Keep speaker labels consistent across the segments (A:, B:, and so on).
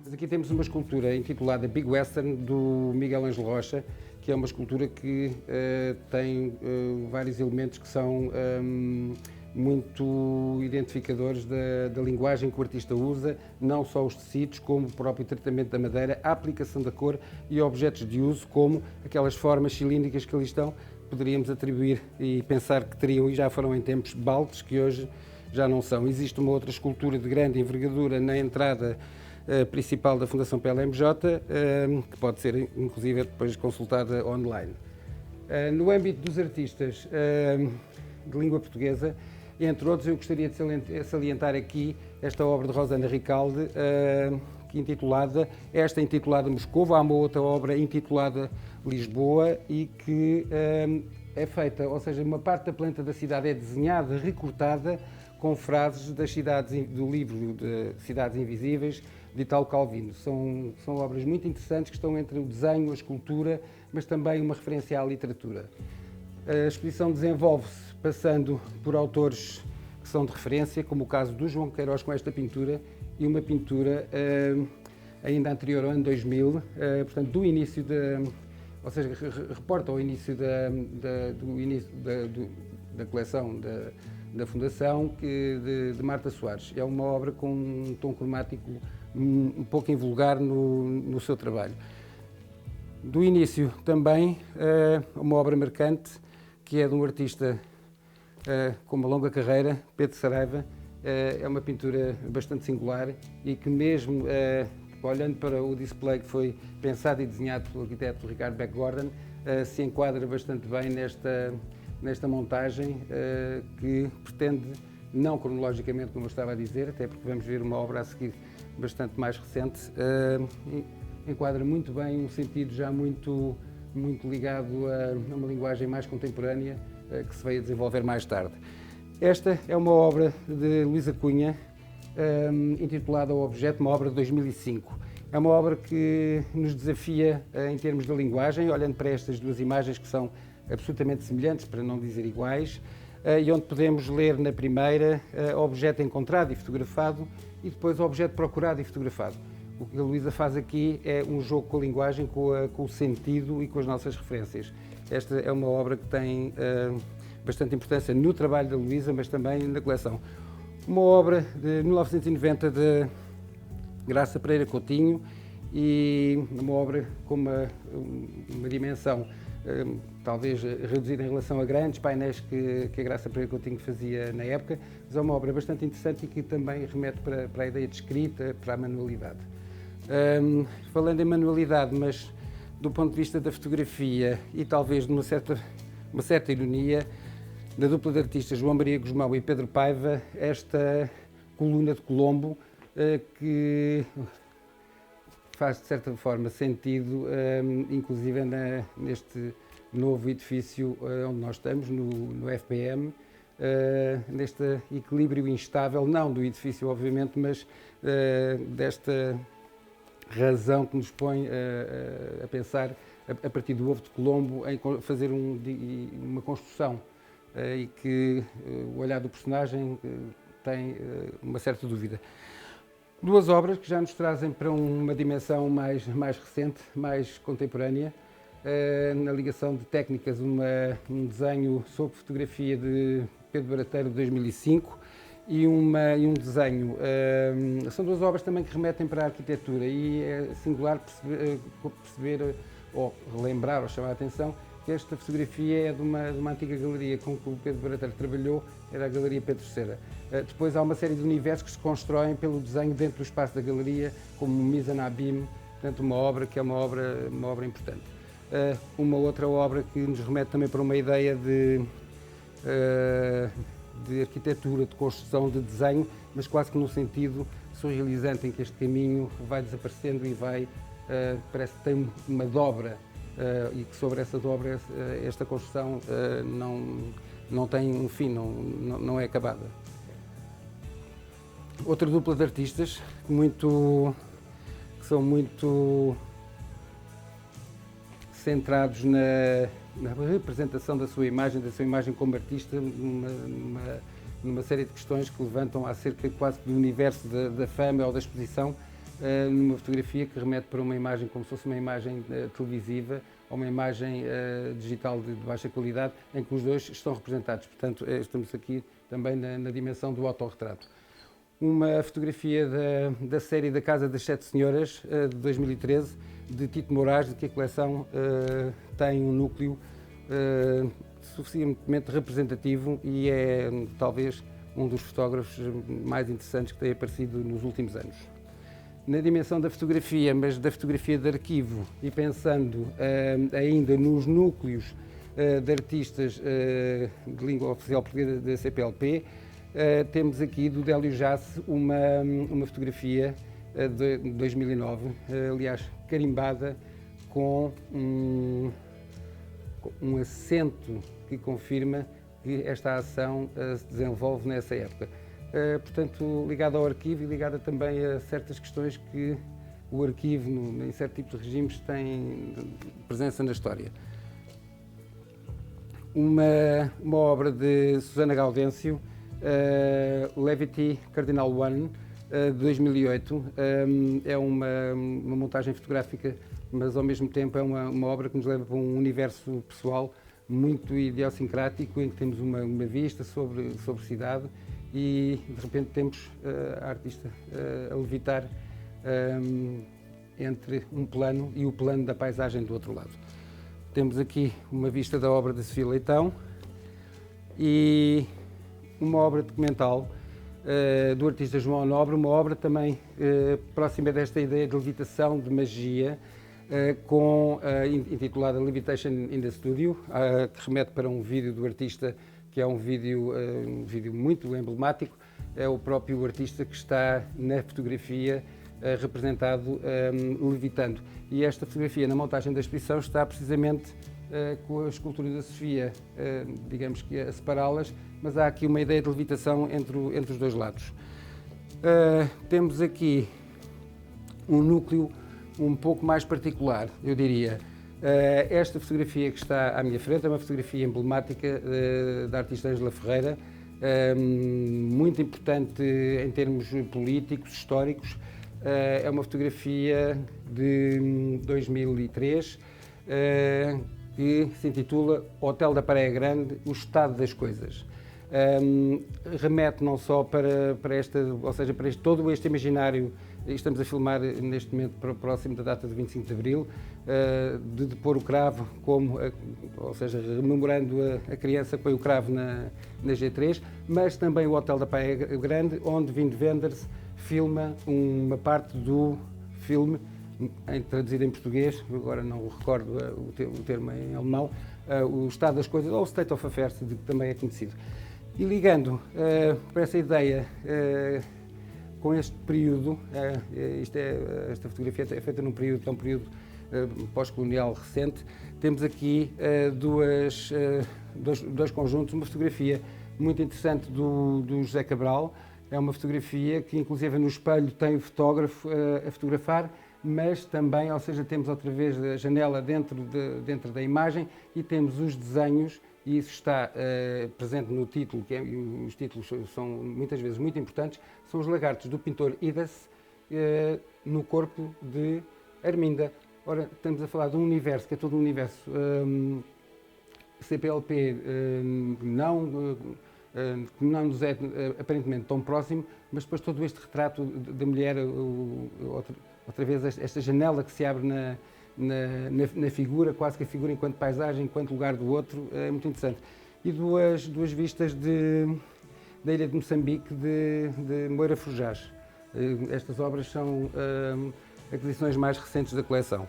A: Mas aqui temos uma escultura intitulada Big Western, do Miguel Ângelo Rocha, que é uma escultura que tem vários elementos que são muito identificadores da linguagem que o artista usa, não só os tecidos, como o próprio tratamento da madeira, a aplicação da cor e objetos de uso, como aquelas formas cilíndricas que ali estão, poderíamos atribuir e pensar que teriam e já foram em tempos baldes, que hoje já não são. Existe uma outra escultura de grande envergadura na entrada principal da Fundação PLMJ, que pode ser inclusive depois consultada online. No âmbito dos artistas de língua portuguesa, entre outros, eu gostaria de salientar aqui esta obra de Rosana Ricalde, intitulada Moscovo. Há uma outra obra intitulada Lisboa e que é feita, ou seja, uma parte da planta da cidade é desenhada, recortada, com frases das cidades do livro de Cidades Invisíveis, de Italo Calvino. São obras muito interessantes que estão entre o desenho, a escultura, mas também uma referência à literatura. A exposição desenvolve-se passando por autores que são de referência, como o caso do João Queiroz com esta pintura, e uma pintura ainda anterior ao ano 2000, portanto, do início ou seja, reporta ao início da coleção da Fundação, de Marta Soares. É uma obra com um tom cromático um pouco invulgar no seu trabalho. Do início também, uma obra marcante, que é de um artista com uma longa carreira, Pedro Saraiva. É uma pintura bastante singular e que mesmo olhando para o display que foi pensado e desenhado pelo arquiteto Ricardo Beck Gordon, se enquadra bastante bem nesta montagem que pretende, não cronologicamente, como eu estava a dizer, até porque vamos ver uma obra a seguir bastante mais recente, enquadra muito bem um sentido já muito ligado a uma linguagem mais contemporânea que se veio a desenvolver mais tarde. Esta é uma obra de Luísa Cunha, intitulada O Objeto, uma obra de 2005. É uma obra que nos desafia em termos da linguagem, olhando para estas duas imagens que são absolutamente semelhantes, para não dizer iguais, e onde podemos ler na primeira objeto encontrado e fotografado e depois objeto procurado e fotografado. O que a Luísa faz aqui é um jogo com a linguagem, com o sentido e com as nossas referências. Esta é uma obra que tem bastante importância no trabalho da Luísa, mas também na coleção. Uma obra de 1990 de Graça Pereira Coutinho e uma obra com uma dimensão talvez reduzida em relação a grandes painéis que a Graça Pereira Coutinho fazia na época, mas é uma obra bastante interessante e que também remete para a ideia de escrita, para a manualidade. Falando em manualidade, mas do ponto de vista da fotografia e talvez de uma certa ironia, da dupla de artistas João Maria Guzmão e Pedro Paiva, esta coluna de Colombo que faz de certa forma sentido, inclusive neste novo edifício onde nós estamos, no FPM, neste equilíbrio instável, não do edifício obviamente, mas desta razão que nos põe a pensar a partir do ovo de Colombo em fazer uma construção e que o olhar do personagem tem uma certa dúvida. Duas obras que já nos trazem para uma dimensão mais recente, mais contemporânea, na ligação de técnicas, um desenho sob fotografia de Pedro Barateiro de 2005 e um desenho. São duas obras também que remetem para a arquitetura e é singular perceber ou relembrar ou chamar a atenção que esta fotografia é de uma antiga galeria com que o Pedro Barateiro trabalhou, era a Galeria Pedro III. Depois há uma série de universos que se constroem pelo desenho dentro do espaço da galeria, como Mise en Abîme, portanto uma obra que é uma obra importante. Uma outra obra que nos remete também para uma ideia de arquitetura, de construção, de desenho, mas quase que num sentido surrealizante, em que este caminho vai desaparecendo e parece que tem uma dobra, e que sobre essa dobra esta construção não tem um fim, não é acabada. Outra dupla de artistas que são muito centrados na representação da sua imagem como artista, numa série de questões que levantam acerca quase do universo da fama ou da exposição, numa fotografia que remete para uma imagem como se fosse uma imagem televisiva ou uma imagem digital de baixa qualidade, em que os dois estão representados. Portanto, estamos aqui também na dimensão do autorretrato. Uma fotografia da série da Casa das Sete Senhoras, de 2013, de Tito Moraes, de que a coleção tem um núcleo suficientemente representativo e é talvez um dos fotógrafos mais interessantes que tem aparecido nos últimos anos. Na dimensão da fotografia, mas da fotografia de arquivo e pensando ainda nos núcleos de artistas de língua oficial portuguesa da CPLP, temos aqui do Délio Jace uma fotografia de 2009, aliás, carimbada com um acento que confirma que esta ação se desenvolve nessa época. Portanto, ligada ao arquivo e ligada também a certas questões que o arquivo, em certo tipo de regimes, tem presença na história. Uma obra de Susana Gaudêncio, Levity Cardinal One, de 2008. É uma montagem fotográfica, mas ao mesmo tempo é uma obra que nos leva para um universo pessoal muito idiosincrático, em que temos uma vista sobre cidade e de repente temos a artista a levitar entre um plano e o plano da paisagem do outro lado. Temos aqui uma vista da obra de Sofia Leitão e uma obra documental do artista João Nobre, uma obra também próxima desta ideia de levitação, de magia, intitulada Levitation in the Studio, que remete para um vídeo do artista, que é um vídeo muito emblemático. É o próprio artista que está na fotografia representado levitando. E esta fotografia, na montagem da exposição, está precisamente com a escultura da Sofia, digamos que a separá-las, mas há aqui uma ideia de levitação entre os dois lados. Temos aqui um núcleo um pouco mais particular, eu diria. Esta fotografia que está à minha frente é uma fotografia emblemática da artista Ângela Ferreira, muito importante em termos políticos, históricos. É uma fotografia de 2003 que se intitula Hotel da Praia Grande, o estado das coisas. Remete não só para todo este imaginário. Estamos a filmar neste momento próximo da data de 25 de Abril, de pôr o cravo ou seja, rememorando a criança que põe o cravo na G3, mas também o Hotel da Praia Grande, onde Wim Wenders filma uma parte do filme, traduzido em português, agora não recordo o termo em alemão, o estado das coisas, ou o State of Affairs, que também é conhecido. E ligando para essa ideia com este período, esta fotografia é feita num período que é um período pós-colonial recente, temos aqui dois conjuntos, uma fotografia muito interessante do José Cabral. É uma fotografia que, inclusive, no espelho tem o fotógrafo a fotografar, mas também, ou seja, temos outra vez a janela dentro da imagem e temos os desenhos, e isso está presente no título, os títulos são muitas vezes muito importantes, são os lagartos do pintor Idas no corpo de Arminda. Ora, estamos a falar de um universo, que é todo um universo CPLP que não nos é aparentemente tão próximo, mas depois todo este retrato da mulher, outra vez esta janela que se abre na figura, quase que a figura enquanto paisagem, enquanto lugar do outro, é muito interessante. E duas vistas da ilha de Moçambique, de Moura Forjás. Estas obras são aquisições mais recentes da coleção.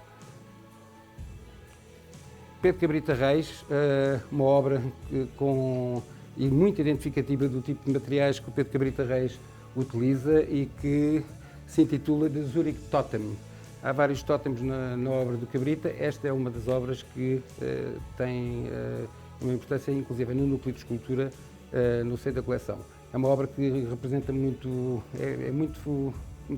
A: Pedro Cabrita Reis, uma obra e muito identificativa do tipo de materiais que o Pedro Cabrita Reis utiliza e que se intitula The Zurich Totem. Há vários tótems na obra do Cabrita. Esta é uma das obras que tem uma importância, inclusive, no núcleo de escultura no seio da coleção. É uma obra que representa muito, é muito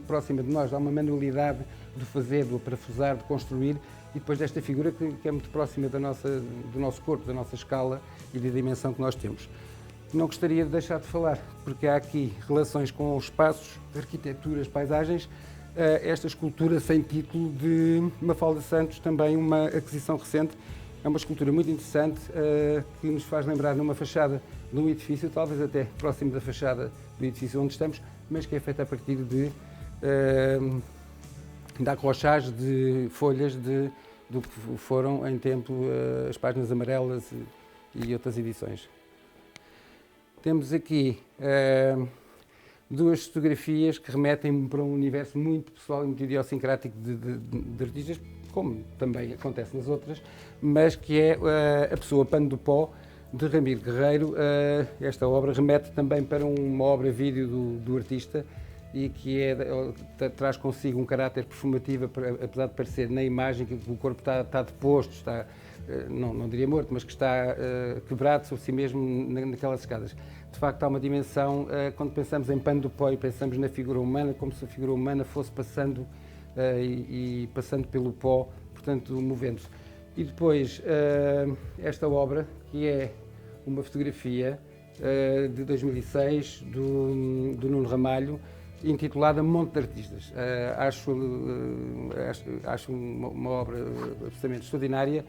A: próxima de nós, há uma manualidade do fazer, do parafusar, de construir, e depois desta figura que é muito próxima do nosso corpo, da nossa escala e da dimensão que nós temos. Não gostaria de deixar de falar, porque há aqui relações com os espaços, arquiteturas, paisagens, esta escultura sem título de Mafalda Santos, também uma aquisição recente. É uma escultura muito interessante que nos faz lembrar numa fachada de um edifício, talvez até próximo da fachada do edifício onde estamos, mas que é feita a partir de da arrochagem de folhas do que foram em tempo as páginas amarelas e outras edições. Temos aqui duas fotografias que remetem para um universo muito pessoal e muito idiosincrático de artistas, como também acontece nas outras, mas que é a pessoa Pano do Pó, de Ramiro Guerreiro. Esta obra remete também para uma obra-vídeo do artista e que traz consigo um caráter performativo, apesar de parecer na imagem que o corpo está deposto, está, não diria morto, mas que está quebrado sobre si mesmo naquelas escadas. De facto, há uma dimensão, quando pensamos em Pano do Pó e pensamos na figura humana, como se a figura humana fosse passando e passando pelo pó, portanto, movendo-se. E depois, esta obra, que é uma fotografia de 2006, do Nuno Ramalho, intitulada Monte de Artistas. Acho uma obra absolutamente extraordinária,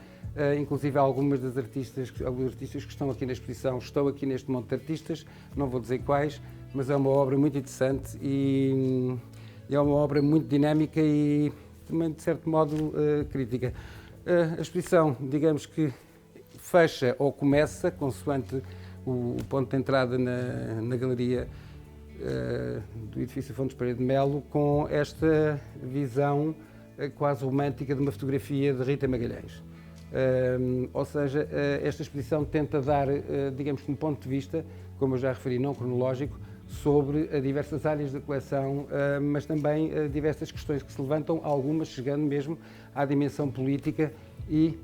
A: inclusive alguns artistas que estão aqui na exposição, estão aqui neste Monte de Artistas, não vou dizer quais, mas é uma obra muito interessante e é uma obra muito dinâmica e também, de certo modo, crítica. A exposição, digamos que fecha ou começa, consoante o ponto de entrada na galeria do edifício Fontes Pereira de Melo, com esta visão quase romântica de uma fotografia de Rita Magalhães. Ou seja, esta exposição tenta dar, digamos que um ponto de vista, como eu já referi, não cronológico, sobre diversas áreas da coleção, mas também diversas questões que se levantam, algumas chegando mesmo à dimensão política e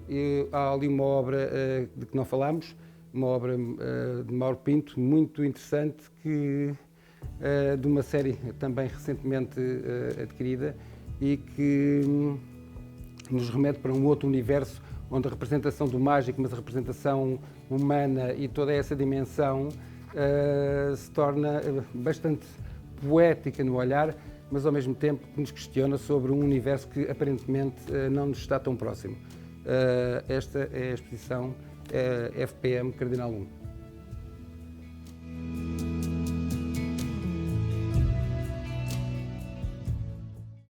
A: há ali uma obra de que não falámos, uma obra de Mauro Pinto, muito interessante, de uma série também recentemente adquirida e que nos remete para um outro universo onde a representação do mágico, mas a representação humana e toda essa dimensão se torna bastante poética no olhar, mas ao mesmo tempo que nos questiona sobre um universo que aparentemente não nos está tão próximo. Esta é a exposição FPM Cardinal 1.